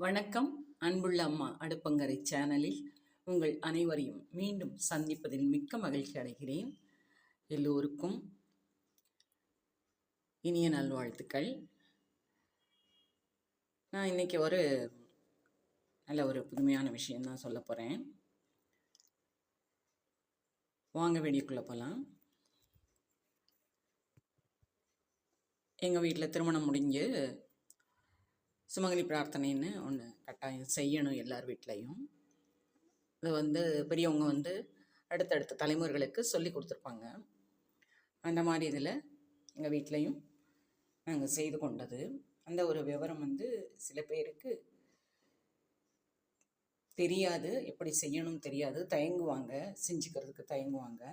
வணக்கம். அன்புள்ள அம்மா அடுப்பங்கரை சேனலில் உங்கள் அனைவரையும் மீண்டும் சந்திப்பதில் மிக்க மகிழ்ச்சி அடைகிறேன். எல்லோருக்கும் இனிய நல்வாழ்த்துக்கள். நான் இன்னைக்கு நல்ல ஒரு புதுமையான விஷயம்தான் சொல்ல போகிறேன். வாங்க வீடியோக்குள்ளே போகலாம். எங்கள் வீட்டில் திருமணம் முடிஞ்சு சுமங்கலி பிரார்த்தனைன்னு ஒன்று கட்டாயம் செய்யணும் எல்லார் வீட்லேயும். அது பெரியவங்க அடுத்தடுத்த தலைமுறைகளுக்கு சொல்லி கொடுத்துருப்பாங்க. அந்த மாதிரி இதில் எங்கள் வீட்லேயும் நாங்கள் செய்து கொண்டது. அந்த ஒரு விவரம் சில பேருக்கு தெரியாது, எப்படி செய்யணும்னு தெரியாது, தயங்குவாங்க, செஞ்சுக்கிறதுக்கு தயங்குவாங்க.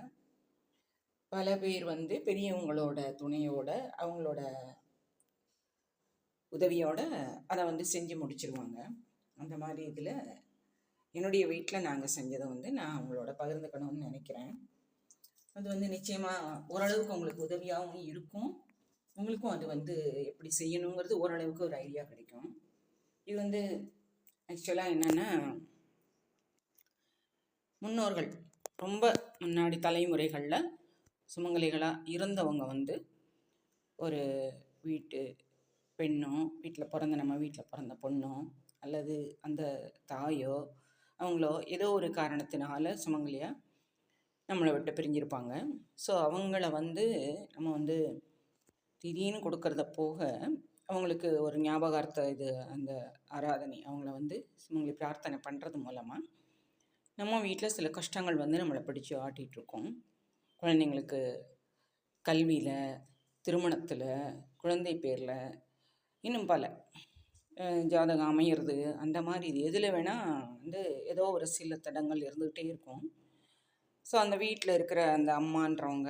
பல பேர் பெரியவங்களோட துணையோட அவங்களோட உதவியோட அதை செஞ்சு முடிச்சிருவாங்க. அந்த மாதிரி இதில் என்னுடைய வீட்டில் நாங்கள் செஞ்சதை நான் அவங்களோட பகிர்ந்துக்கணும்னு நினைக்கிறேன். அது நிச்சயமாக ஓரளவுக்கு உங்களுக்கு உதவியாகவும் இருக்கும். உங்களுக்கும் அது எப்படி செய்யணுங்கிறது ஓரளவுக்கு ஒரு ஐடியா கிடைக்கும். இது ஆக்சுவலாக என்னென்னா, முன்னோர்கள் ரொம்ப முன்னாடி தலைமுறைகளில் சுமங்கலிகளாக இருந்தவங்க ஒரு வீட்டு பெண்ணோ, நம்ம வீட்டில் பிறந்த பொண்ணோ, அல்லது அந்த தாயோ அவங்களோ ஏதோ ஒரு காரணத்தினால சுமங்கலியாக நம்மளை விட்டு பிரிஞ்சிருப்பாங்க. ஸோ அவங்கள நம்ம திடீர்னு கொடுக்கறத போக அவங்களுக்கு ஒரு ஞாபகார்த்த அந்த ஆராதனை அவங்கள சுமங்கலி பிரார்த்தனை பண்ணுறது மூலமாக நம்ம வீட்டில் சில கஷ்டங்கள் நம்மளை பிடிச்சி ஆட்டிகிட்ருக்கோம். குழந்தைங்களுக்கு கல்வியில், திருமணத்தில், குழந்தை பேரில், இன்னும் பல ஜாதகம் அமையிறது, அந்த மாதிரி இது எதில் வேணால் ஏதோ ஒரு சில தடங்கள் இருந்துக்கிட்டே இருக்கும். ஸோ அந்த வீட்டில் இருக்கிற அந்த அம்மான்றவங்க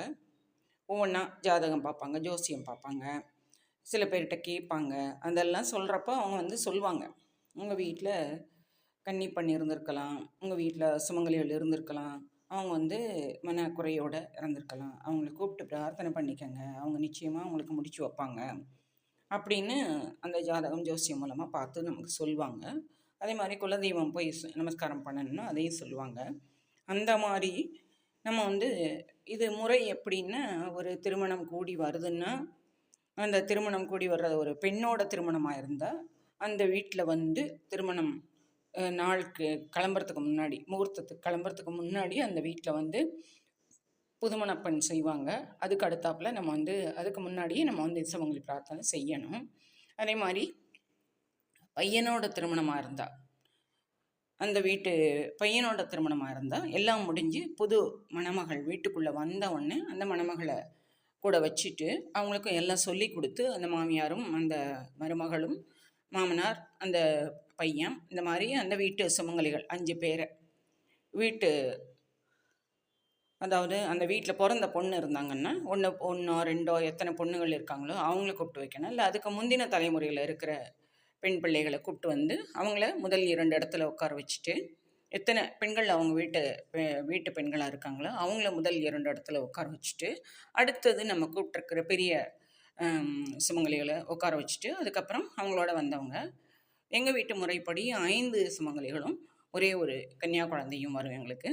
ஒவ்வொன்றா ஜாதகம் பார்ப்பாங்க, ஜோசியம் பார்ப்பாங்க, சில பேர்கிட்ட கேட்பாங்க. அதெல்லாம் சொல்கிறப்ப அவங்க சொல்லுவாங்க, உங்கள் வீட்டில் கன்னி பண்ணி இருந்திருக்கலாம், உங்கள் வீட்டில் சுமங்கலிகள் இருந்திருக்கலாம், அவங்க மனக்குறையோடு இறந்துருக்கலாம், அவங்கள கூப்பிட்டு பிரார்த்தனை பண்ணிக்கங்க, அவங்க நிச்சயமாக அவங்களுக்கு முடிச்சு வைப்பாங்க அப்படின்னு அந்த ஜாதகம் ஜோசியம் மூலமாக பார்த்து நமக்கு சொல்லுவாங்க. அதே மாதிரி குலதெய்வம் போய் நமஸ்காரம் பண்ணணும்னா அதையும் சொல்லுவாங்க. அந்த மாதிரி நம்ம இது முறை எப்படின்னா, ஒரு திருமணம் கூடி வருதுன்னா, அந்த திருமணம் கூடி வர்ற ஒரு பெண்ணோட திருமணமாக இருந்தால் அந்த வீட்டில் திருமணம் நாளுக்கு கிளம்புறதுக்கு முன்னாடி, முகூர்த்தத்துக்கு கிளம்புறதுக்கு முன்னாடி அந்த வீட்டில் புதுமணப்பெண் செய்வாங்க. அதுக்கு அடுத்தாப்பில் நம்ம அதுக்கு முன்னாடியே நம்ம சுமங்கலி பிரார்த்தனை செய்யணும். அதே மாதிரி பையனோட திருமணமாக இருந்தால், அந்த வீட்டு பையனோட திருமணமாக இருந்தால் எல்லாம் முடிஞ்சு புது மணமகள் வீட்டுக்குள்ளே வந்த உடனே அந்த மணமகளை கூட வச்சுட்டு அவங்களுக்கும் எல்லாம் சொல்லி கொடுத்து, அந்த மாமியாரும் அந்த மருமகளும் மாமனார் அந்த பையன் இந்த மாதிரி அந்த வீட்டு சுமங்கலிகள் 5 பேரை அதாவது அந்த வீட்டில் பிறந்த பொண்ணு இருந்தாங்கன்னா ஒன்றோ 2 எத்தனை பொண்ணுகள் இருக்காங்களோ அவங்கள கூப்பிட்டு வைக்கணும். இல்லை அதுக்கு முந்தின தலைமுறையில் இருக்கிற பெண் பிள்ளைகளை கூப்பிட்டு அவங்கள முதல் 2 இடத்துல உட்கார வச்சுட்டு, எத்தனை பெண்கள் அவங்க வீட்டு பெண்களாக இருக்காங்களோ அவங்கள முதல் 2 இடத்துல உட்கார வச்சுட்டு, அடுத்தது நம்ம கூப்பிட்டுருக்கிற பெரிய சுமங்கலிகளை உட்கார வச்சுட்டு, அதுக்கப்புறம் அவங்களோட வந்தவங்க எங்கள் வீட்டு முறைப்படி 5 சுமங்கலிகளும் ஒரே ஒரு கன்னியா குழந்தையும் வரும் எங்களுக்கு.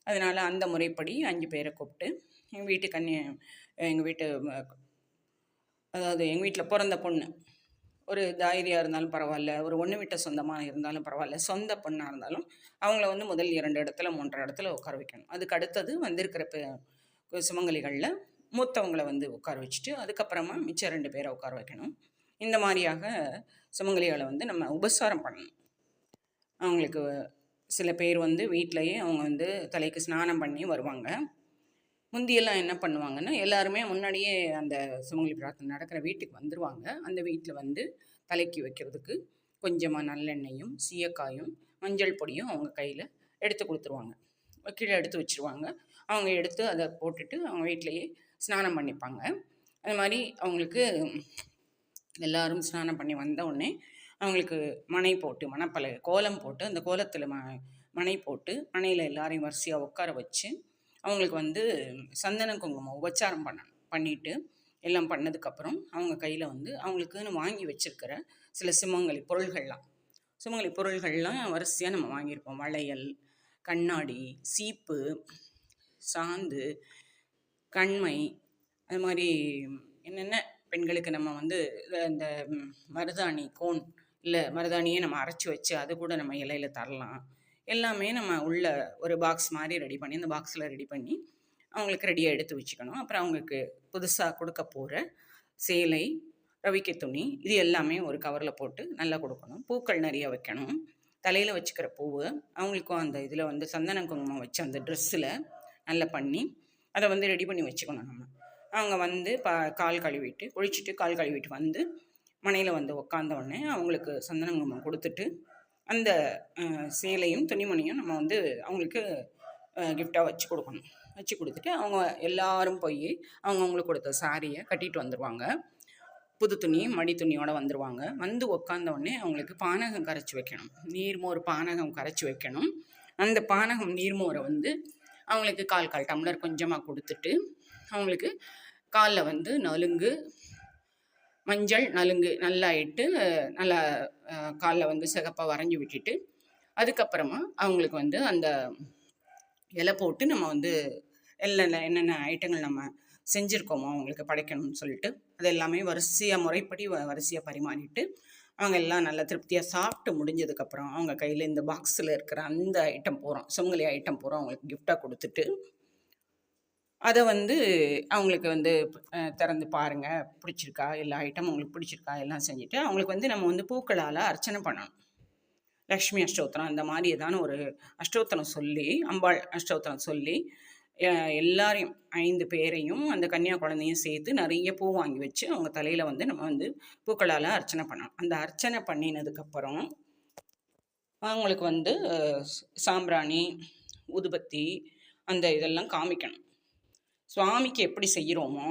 அதனால் அந்த முறைப்படி 5 பேரை கூப்பிட்டு எங்கள் வீட்டு அதாவது எங்கள் வீட்டில் பிறந்த பொண்ணு ஒரு தாயிரியாக இருந்தாலும் பரவாயில்ல, ஒரு ஒன்று விட்ட சொந்தமாக இருந்தாலும் பரவாயில்ல, சொந்த பொண்ணாக இருந்தாலும் அவங்கள முதல் 2 இடத்துல 3 இடத்துல உட்கார வைக்கணும். அதுக்கு அடுத்தது வந்திருக்கிற சுமங்கலிகளில் மூத்தவங்களை உட்கார வச்சுட்டு அதுக்கப்புறமா மிச்சம் 2 பேரை உட்கார வைக்கணும். இந்த மாதிரியாக சுமங்கலிகளை நம்ம உபசாரம் பண்ணணும். அவங்களுக்கு சில பேர் வீட்டிலையே அவங்க தலைக்கு ஸ்நானம் பண்ணி வருவாங்க. முந்தியெல்லாம் என்ன பண்ணுவாங்கன்னா, எல்லாருமே முன்னாடியே அந்த சுமங்கலி பிரார்த்தனை நடக்கிற வீட்டுக்கு வந்துடுவாங்க. அந்த வீட்டில் தலைக்கு வைக்கிறதுக்கு கொஞ்சமாக நல்லெண்ணெயும் சீயக்காயும் மஞ்சள் பொடியும் அவங்க கையில் எடுத்து கொடுத்துருவாங்க. கீழே எடுத்து வச்சுருவாங்க. அவங்க எடுத்து அதை போட்டுட்டு அவங்க வீட்டிலையே ஸ்நானம் பண்ணிப்பாங்க. அது மாதிரி அவங்களுக்கு எல்லோரும் ஸ்நானம் பண்ணி வந்த உடனே அவங்களுக்கு மனை போட்டு கோலம் போட்டு அந்த கோலத்தில் மனை போட்டு மனையில் எல்லாரையும் வரிசையாக உட்கார வச்சு அவங்களுக்கு சந்தன குங்குமம் உபச்சாரம் பண்ணிவிட்டு எல்லாம் பண்ணதுக்கப்புறம் அவங்க கையில் அவங்களுக்குன்னு வாங்கி வச்சுருக்கிற சில சுமங்கலி பொருள்கள்லாம் சுமங்கலி பொருள்கள்லாம் வரிசையாக நம்ம வாங்கியிருப்போம். வளையல், கண்ணாடி, சீப்பு, சாந்து, கண்மை, அது மாதிரி என்னென்ன பெண்களுக்கு நம்ம வந்து இந்த மருதாணி கோன், இல்லை மருதாணியே நம்ம அரைச்சி வச்சு அது கூட நம்ம இலையில தரலாம். எல்லாமே நம்ம உள்ள ஒரு பாக்ஸ் மாதிரி ரெடி பண்ணி, இந்த பாக்ஸில் ரெடி பண்ணி அவங்களுக்கு ரெடியாக எடுத்து வச்சுக்கணும். அப்புறம் அவங்களுக்கு புதுசாக கொடுக்க போகிற சேலை, ரவிக்கை துணி, இது எல்லாமே ஒரு கவரில் போட்டு நல்லா கொடுக்கணும். பூக்கள் நிறைய வைக்கணும். தலையில் வச்சுக்கிற பூவு அவங்களுக்கும் அந்த இதில் வந்து சந்தன குங்குமம் வச்சு அந்த ட்ரெஸ்ஸில் நல்லா பண்ணி அதை வந்து ரெடி பண்ணி வச்சுக்கணும். நம்ம அவங்க வந்து கால் கழுவிட்டு குளிச்சுட்டு கால் கழுவிட்டு வந்து மனையில் வந்து உட்காந்த உடனே அவங்களுக்கு சந்தன குங்குமம் கொடுத்துட்டு அந்த சேலையும் துணிமணியும் நம்ம வந்து அவங்களுக்கு கிஃப்டாக வச்சு கொடுக்கணும். வச்சு கொடுத்துட்டு அவங்க எல்லாரும் போய் அவங்களுக்கு கொடுத்த சாரியை கட்டிட்டு வந்துடுவாங்க. புது துணி மடி துணியோடு வந்துடுவாங்க. வந்து உட்காந்த உடனே அவங்களுக்கு பானகம் கரைச்சி வைக்கணும். நீர்மோர் பானகம் கரைச்சி வைக்கணும். அந்த பானகம் நீர்மோரை வந்து அவங்களுக்கு கால் டம்ளர் கொஞ்சமாக கொடுத்துட்டு அவங்களுக்கு காலில் வந்து நலுங்கு, மஞ்சள் நலுங்கு நல்லா இட்டு நல்லா காலில் வந்து சிகப்பாக வரைஞ்சி விட்டுட்டு அதுக்கப்புறமா அவங்களுக்கு வந்து அந்த இலை போட்டு நம்ம வந்து என்னென்ன ஐட்டங்கள் நம்ம செஞ்சுருக்கோமோ அவங்களுக்கு படைக்கணும்னு சொல்லிட்டு அது எல்லாமே வரிசையாக முறைப்படி வரிசையாக பரிமாறிட்டு அவங்க எல்லாம் நல்லா திருப்தியாக சாப்பிட்டு முடிஞ்சதுக்கப்புறம் அவங்க கையில் இந்த பாக்ஸில் இருக்கிற அந்த ஐட்டம் பூரா சுமங்கலி ஐட்டம் பூரா அவங்களுக்கு கிஃப்டாக கொடுத்துட்டு அதை வந்து அவங்களுக்கு வந்து திறந்து பாருங்கள், பிடிச்சிருக்கா, எல்லா ஐட்டமும் உங்களுக்கு பிடிச்சிருக்கா எல்லாம் செஞ்சுட்டு அவங்களுக்கு வந்து நம்ம வந்து பூக்களால் அர்ச்சனை பண்ணணும். லக்ஷ்மி அஷ்டோத்திரம் அந்த மாதிரி ஏதான ஒரு அஷ்டோத்திரம் சொல்லி, அம்பாள் அஷ்டோத்திரம் சொல்லி எல்லாரையும் 5 பேரையும் அந்த கன்னியா குழந்தையும் சேர்த்து நிறைய பூ வாங்கி வச்சு அவங்க தலையில் வந்து நம்ம வந்து பூக்களால் அர்ச்சனை பண்ணணும். அந்த அர்ச்சனை பண்ணினதுக்கப்புறம் அவங்களுக்கு வந்து சாம்பிராணி, ஊதுபத்தி அந்த இதெல்லாம் காமிக்கணும். சுவாமிக்கு எப்படி செய்கிறோமோ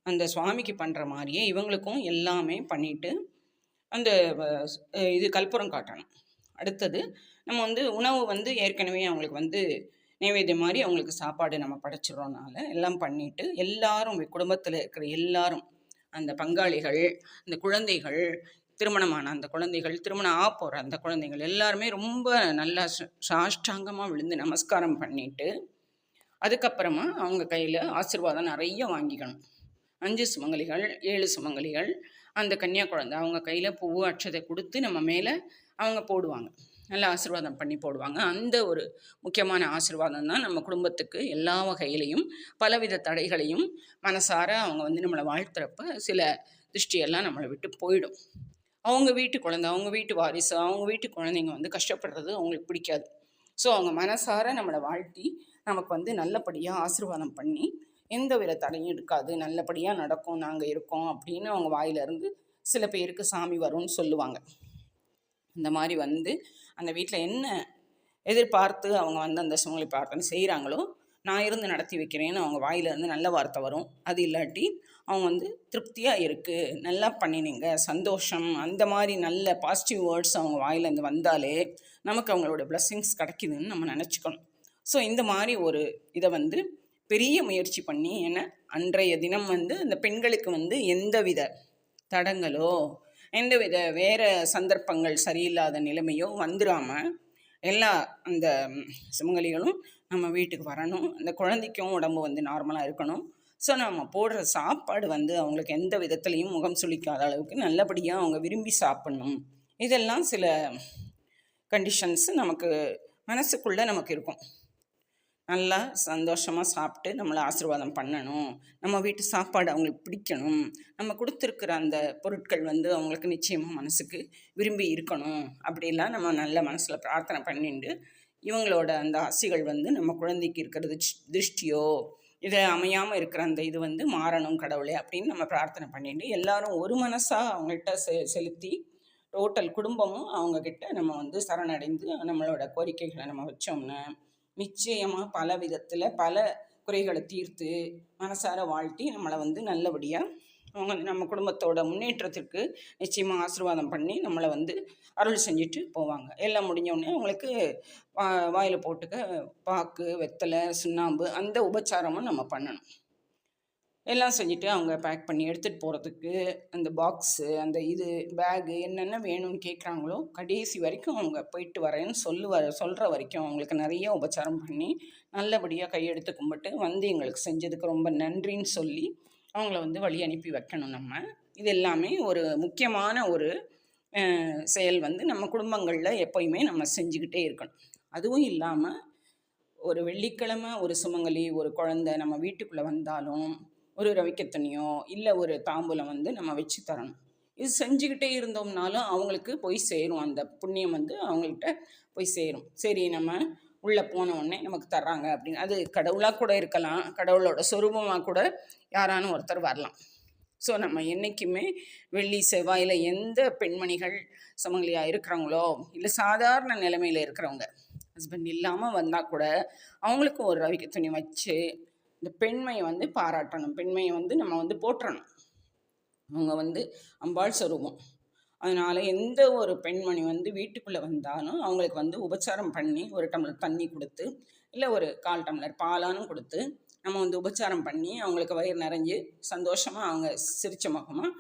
அந்த சுவாமிக்கு பண்ணுற மாதிரியே இவங்களுக்கும் எல்லாமே பண்ணிவிட்டு அந்த இது கற்பூரம் காட்டணும். அடுத்தது நம்ம வந்து உணவு வந்து ஏற்கனவே அவங்களுக்கு வந்து நைவேத்தியம் மாதிரி அவங்களுக்கு சாப்பாடு நம்ம படைச்சிடுறோனால எல்லாம் பண்ணிவிட்டு எல்லாரும் குடும்பத்தில் இருக்கிற எல்லாரும் அந்த பங்காளிகள், அந்த குழந்தைகள், திருமணமான அந்த குழந்தைகள், திருமணம் போகிற அந்த குழந்தைகள் எல்லாருமே ரொம்ப நல்லா சாஷ்டாங்கமாக விழுந்து நமஸ்காரம் பண்ணிவிட்டு அதுக்கப்புறமா அவங்க கையில் ஆசீர்வாதம் நிறைய வாங்கிக்கணும். 5 சுமங்கலிகள் 7 சுமங்கலிகள் அந்த கன்னியா குழந்தை அவங்க கையில் பூவு அட்சதை கொடுத்து நம்ம மேலே அவங்க போடுவாங்க. நல்லா ஆசீர்வாதம் பண்ணி போடுவாங்க. அந்த ஒரு முக்கியமான ஆசீர்வாதம் தான் நம்ம குடும்பத்துக்கு எல்லா வகையிலையும் பலவித தடைகளையும் மனசார அவங்க வந்து நம்மளை வாழ்த்துறப்ப சில திருஷ்டியெல்லாம் நம்மளை விட்டு போயிடும். அவங்க வீட்டு குழந்தை, அவங்க வீட்டு வாரிசு, அவங்க வீட்டு குழந்தைங்க வந்து கஷ்டப்படுறது அவங்களுக்கு பிடிக்காது. ஸோ அவங்க மனசார நம்மளை வாழ்த்தி நமக்கு வந்து நல்லபடியாக ஆசீர்வாதம் பண்ணி எந்த வித தடையும் இருக்காது, நல்லபடியாக நடக்கும், நாங்கள் இருக்கோம் அப்படின்னு அவங்க வாயிலிருந்து சில பேருக்கு சாமி வரும்னு சொல்லுவாங்க. இந்த மாதிரி வந்து அந்த வீட்டில் என்ன எதிர்பார்த்து அவங்க வந்து அந்த சுமங்கலி பிரார்த்தனை செய்கிறாங்களோ நான் இருந்து நடத்தி வைக்கிறேன்னு அவங்க வாயிலிருந்து நல்ல வார்த்தை வரும். அது இல்லாட்டி அவங்க வந்து திருப்தியாக இருக்குது, நல்லா பண்ணினீங்க, சந்தோஷம், அந்த மாதிரி நல்ல பாசிட்டிவ் வேர்ட்ஸ் அவங்க வாயிலேருந்து வந்தாலே நமக்கு அவங்களோட பிளெஸ்ஸிங்ஸ் கிடைக்குதுன்னு நம்ம நினச்சிக்கணும். ஸோ இந்த மாதிரி ஒரு இதை வந்து பெரிய முயற்சி பண்ணி ஏன்னா அன்றைய தினம் வந்து அந்த பெண்களுக்கு வந்து எந்தவித தடங்களோ எந்தவித வேறு சந்தர்ப்பங்கள் சரியில்லாத நிலைமையோ வந்துடாமல் எல்லா அந்த சுமங்கலிகளும் நம்ம வீட்டுக்கு வரணும். அந்த குழந்தைக்கும் உடம்பு வந்து நார்மலாக இருக்கணும். ஸோ நம்ம போடுற சாப்பாடு வந்து அவங்களுக்கு எந்த விதத்துலேயும் முகம் சுளிக்காத அளவுக்கு நல்லபடியாக அவங்க விரும்பி சாப்பிட்ணும். இதெல்லாம் சில கண்டிஷன்ஸு நமக்கு மனசுக்குள்ளே நமக்கு இருக்கும். நல்லா சந்தோஷமாக சாப்பிட்டு நம்மளை ஆசீர்வாதம் பண்ணணும், நம்ம வீட்டு சாப்பாடு அவங்களுக்கு பிடிக்கணும், நம்ம கொடுத்துருக்குற அந்த பொருட்கள் வந்து அவங்களுக்கு நிச்சயமாக மனசுக்கு விரும்பி இருக்கணும், அப்படிலாம் நம்ம நல்ல மனசில் பிரார்த்தனை பண்ணிட்டு இவங்களோட அந்த ஆசைகள் வந்து நம்ம குழந்தைக்கு இருக்கிறது திருஷ்டியோ இதை அமையாமல் இருக்கிற அந்த இது வந்து மாறணும் கடவுளே அப்படின்னு நம்ம பிரார்த்தனை பண்ணிட்டு எல்லாரும் ஒரு மனசாக அவங்கள்ட்ட செலுத்தி டோட்டல் குடும்பமும் அவங்கக்கிட்ட நம்ம வந்து சரணடைந்து நம்மளோட கோரிக்கைகளை நம்ம வச்சோம்னா நிச்சயமாக பல விதத்தில் பல குறைகளை தீர்த்து மனசார வாழ்த்தி நம்மளை வந்து நல்லபடியாக அவங்க நம்ம குடும்பத்தோட முன்னேற்றத்திற்கு நிச்சயமாக ஆசீர்வாதம் பண்ணி நம்மளை வந்து அருள் செஞ்சுட்டு போவாங்க. எல்லாம் முடிஞ்சோடனே அவங்களுக்கு வாயில் போட்டுக்க பாக்கு, வெத்தலை, சுண்ணாம்பு அந்த உபச்சாரமும் நம்ம பண்ணணும். எல்லாம் செஞ்சுட்டு அவங்க பேக் பண்ணி எடுத்துகிட்டு போகிறதுக்கு அந்த பாக்ஸு, அந்த இது பேகு என்னென்ன வேணும்னு கேட்குறாங்களோ கடைசி வரைக்கும் அவங்க போயிட்டு வரேன்னு சொல்கிற வரைக்கும் அவங்களுக்கு நிறைய உபச்சாரம் பண்ணி நல்லபடியாக கையெடுத்து கும்பிட்டு வந்து எங்களுக்கு செஞ்சதுக்கு ரொம்ப நன்றின்னு சொல்லி அவங்கள வந்து வழி அனுப்பி வைக்கணும் நம்ம. இது எல்லாமே ஒரு முக்கியமான ஒரு செயல் வந்து நம்ம குடும்பங்களில் எப்போயுமே நம்ம செஞ்சுக்கிட்டே இருக்கணும். அதுவும் இல்லாமல் ஒரு வெள்ளிக்கிழமை ஒரு சுமங்கலி ஒரு குழந்தை நம்ம வீட்டுக்குள்ளே வந்தாலும் ஒரு ரவிக்கத்தனியோ இல்லை ஒரு தாம்பூலம் வந்து நம்ம வச்சு தரணும். இது செஞ்சுக்கிட்டே இருந்தோம்னாலும் அவங்களுக்கு போய் சேரும், அந்த புண்ணியம் வந்து அவங்கள்ட்ட போய் சேரும். சரி நம்ம உள்ளே போன உடனே நமக்கு தர்றாங்க அப்படின்னு, அது கடவுளாக கூட இருக்கலாம், கடவுளோட சொரூபமாக கூட யாரானும் ஒருத்தர் வரலாம். ஸோ நம்ம என்றைக்குமே வெள்ளி செவ்வாயில் எந்த பெண்மணிகள் சுமங்கலியாக இருக்கிறவங்களோ இல்லை சாதாரண நிலைமையில் இருக்கிறவங்க ஹஸ்பண்ட் இல்லாமல் வந்தால் கூட அவங்களுக்கும் ஒரு ரவிக்கை துணி வச்சு இந்த பெண்மையை வந்து பாராட்டணும், பெண்மையை வந்து நம்ம வந்து போற்றணும். அவங்க வந்து அம்பாள் சொரூபம். அதனால் எந்த ஒரு பெண்மணி வந்து வீட்டுக்குள்ளே வந்தாலும் அவங்களுக்கு வந்து உபச்சாரம் பண்ணி ஒரு டம்ளர் தண்ணி கொடுத்து இல்லை ஒரு 1/4 டம்ளர் பாலானும் கொடுத்து நம்ம வந்து உபச்சாரம் பண்ணி அவங்களுக்கு வயிறு நிறைஞ்சு சந்தோஷமாக அவங்க சிரிச்ச முகமாக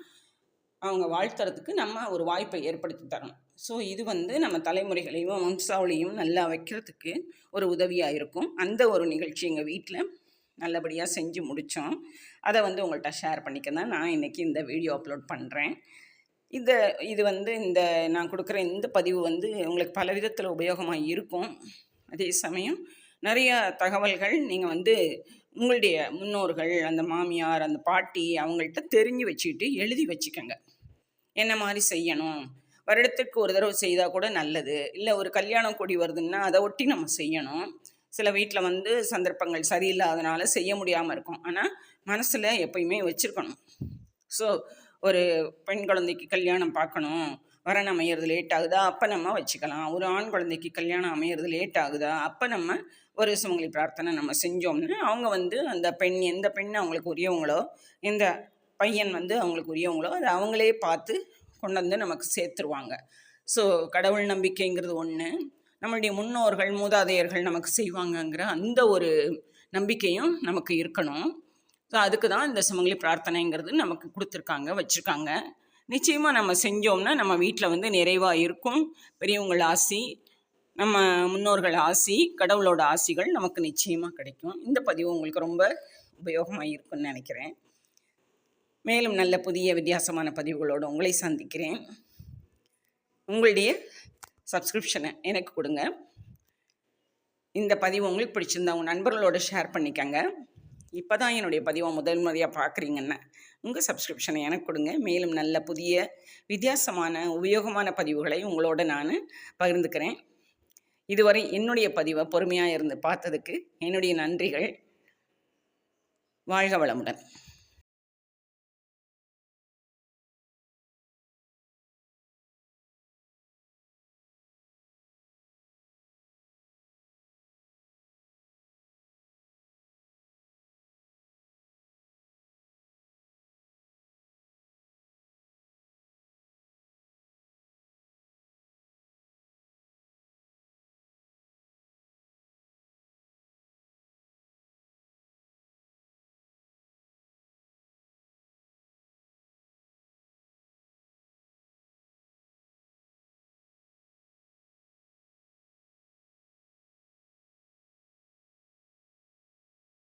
அவங்க வாழ்த்துறதுக்கு நம்ம ஒரு வாய்ப்பை ஏற்படுத்தி தரணும். ஸோ இது வந்து நம்ம தலைமுறைகளையும் வம்சாவளியும் நல்லா வைக்கிறதுக்கு ஒரு உதவியாக இருக்கும். அந்த ஒரு நிகழ்ச்சி எங்கள் வீட்டில் நல்லபடியாக செஞ்சு முடித்தோம். அதை வந்து உங்கள்கிட்ட ஷேர் பண்ணிக்க தான் நான் இன்றைக்கி இந்த வீடியோ அப்லோட் பண்ணுறேன். இது வந்து இந்த நான் கொடுக்குற இந்த பதிவு வந்து உங்களுக்கு பல விதத்தில் உபயோகமாக இருக்கும். அதே சமயம் நிறைய தகவல்கள் நீங்கள் வந்து உங்களுடைய முன்னோர்கள், அந்த மாமியார், அந்த பாட்டி அவங்கள்ட்ட தெரிஞ்சு வச்சுக்கிட்டு எழுதி வச்சுக்கோங்க. என்ன மாதிரி செய்யணும், வருடத்துக்கு ஒரு தடவை செய்தால் கூட நல்லது. இல்லை ஒரு கல்யாணம் கூடி வருதுன்னா அதை ஒட்டி நம்ம செய்யணும். சில வீட்டில் வந்து சந்தர்ப்பங்கள் சரியில்லாதனால செய்ய முடியாமல் இருக்கும். ஆனால் மனசில் எப்பயுமே வச்சுருக்கணும். ஸோ ஒரு பெண் குழந்தைக்கு கல்யாணம் பார்க்கணும், வரன் அமையிறது லேட் ஆகுதா, அப்போ நம்ம வச்சுக்கலாம். ஒரு ஆண் குழந்தைக்கு கல்யாணம் அமையிறது லேட் ஆகுதா, அப்போ நம்ம ஒரு சுமங்கலி பிரார்த்தனை நம்ம செஞ்சோம்னா அவங்க வந்து அந்த பெண் எந்த பெண் அவங்களுக்கு உரியவங்களோ, எந்த பையன் வந்து அவங்களுக்கு உரியவங்களோ அதை அவங்களே பார்த்து கொண்டு வந்து நமக்கு சேர்த்துருவாங்க. ஸோ கடவுள் நம்பிக்கைங்கிறது ஒன்று, நம்மளுடைய முன்னோர்கள் மூதாதையர்கள் நமக்கு செய்வாங்கங்கிற அந்த ஒரு நம்பிக்கையும் நமக்கு இருக்கணும். ஸோ அதுக்கு தான் இந்த சுமங்கலி பிரார்த்தனைங்கிறது நமக்கு கொடுத்துருக்காங்க, வச்சுருக்காங்க. நிச்சயமாக நம்ம செஞ்சோம்னா நம்ம வீட்டில் வந்து நிறைவாக இருக்கும். பெரியவங்கள் ஆசி, நம்ம முன்னோர்கள் ஆசி, கடவுளோட ஆசிகள் நமக்கு நிச்சயமாக கிடைக்கும். இந்த பதிவு உங்களுக்கு ரொம்ப உபயோகமாக இருக்குன்னு நினைக்கிறேன். மேலும் நல்ல புதிய வித்தியாசமான பதிவுகளோடு உங்களை சந்திக்கிறேன். உங்களுடைய சப்ஸ்கிரிப்ஷனை எனக்கு கொடுங்க. இந்த பதிவு உங்களுக்கு பிடிச்சிருந்தா உங்கள் நண்பர்களோடு ஷேர் பண்ணிக்கங்க. இப்போ தான் என்னுடைய பதிவை முதல் முறையாக பார்க்குறீங்கன்னா உங்கள் சப்ஸ்கிரிப்ஷனை எனக்கு கொடுங்க. மேலும் நல்ல புதிய வித்தியாசமான உபயோகமான பதிவுகளை உங்களோட நான் பகிர்ந்துக்கிறேன். இதுவரை என்னுடைய பதிவை பொறுமையாக இருந்து பார்த்ததுக்கு என்னுடைய நன்றிகள். வாழ்க வளமுடன்.